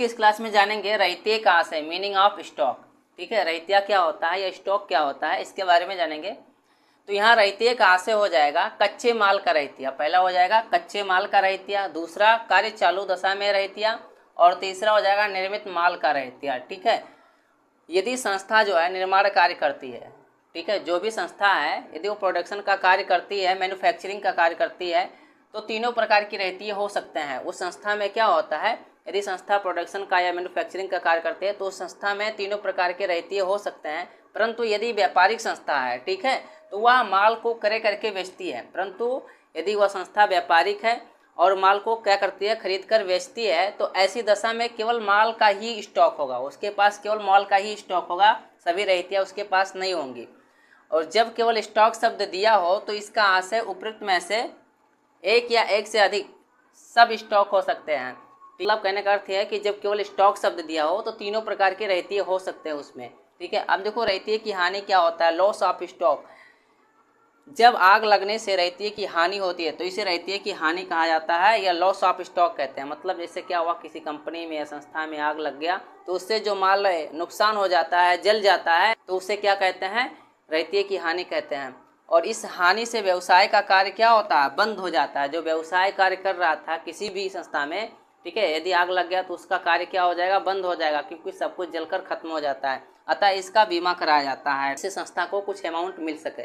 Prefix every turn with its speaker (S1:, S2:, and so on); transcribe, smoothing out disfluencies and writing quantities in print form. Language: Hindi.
S1: की इस क्लास में जानेंगे रहित्य कहाँ से, मीनिंग ऑफ स्टॉक। ठीक है, रहित्या क्या होता है या स्टॉक क्या होता है, इसके बारे में जानेंगे। तो यहाँ रहित्य कहाँ से हो जाएगा, कच्चे माल का रहित्या। पहला हो जाएगा कच्चे माल का रहित्या, दूसरा कार्य चालू दशा में रहित्या, और तीसरा हो जाएगा निर्मित माल का रहित्या। ठीक है, यदि संस्था जो है निर्माण कार्य करती है, ठीक है, जो भी संस्था है यदि वो प्रोडक्शन का कार्य करती है, मैन्युफैक्चरिंग का कार्य करती है, तो तीनों प्रकार की रहित्य हो सकते हैं। उस संस्था में क्या होता है, यदि संस्था प्रोडक्शन का या मैन्युफैक्चरिंग का कार्य करती है तो उस संस्था में तीनों प्रकार के रहित्य हो सकते हैं। परंतु यदि व्यापारिक संस्था है, ठीक है, तो वह माल को क्रय करके बेचती है। परंतु यदि वह संस्था व्यापारिक है और माल को क्या करती है, खरीद कर बेचती है, तो ऐसी दशा में केवल माल का ही स्टॉक होगा, उसके पास केवल माल का ही स्टॉक होगा, सभी रहित्या उसके पास नहीं होंगी। और जब केवल स्टॉक शब्द दिया हो तो इसका आशय उपयुक्त में से एक या एक से अधिक सब स्टॉक हो सकते हैं। मतलब कहने का अर्थ है कि जब केवल स्टॉक शब्द दिया हो तो तीनों प्रकार के रहित्य हो सकते हैं उसमें। ठीक है, अब देखो रहित्य की हानि क्या होता है, लॉस ऑफ स्टॉक। जब आग लगने से रहित्य की हानि होती है तो इसे रहित्य की हानि कहा जाता है या लॉस ऑफ स्टॉक कहते हैं। मतलब जैसे क्या हुआ, किसी कंपनी में या संस्था में आग लग गया तो उससे जो माल नुकसान हो जाता है, जल जाता है, तो उसे क्या कहते हैं, रहित्य की हानि कहते हैं। और इस हानि से व्यवसाय का कार्य क्या होता है, बंद हो जाता है। जो व्यवसाय कार्य कर रहा था किसी भी संस्था में, ठीक है, यदि आग लग गया तो उसका कार्य क्या हो जाएगा, बंद हो जाएगा, क्योंकि सब कुछ जलकर खत्म हो जाता है। अतः इसका बीमा कराया जाता है, इससे संस्था को कुछ अमाउंट मिल सके।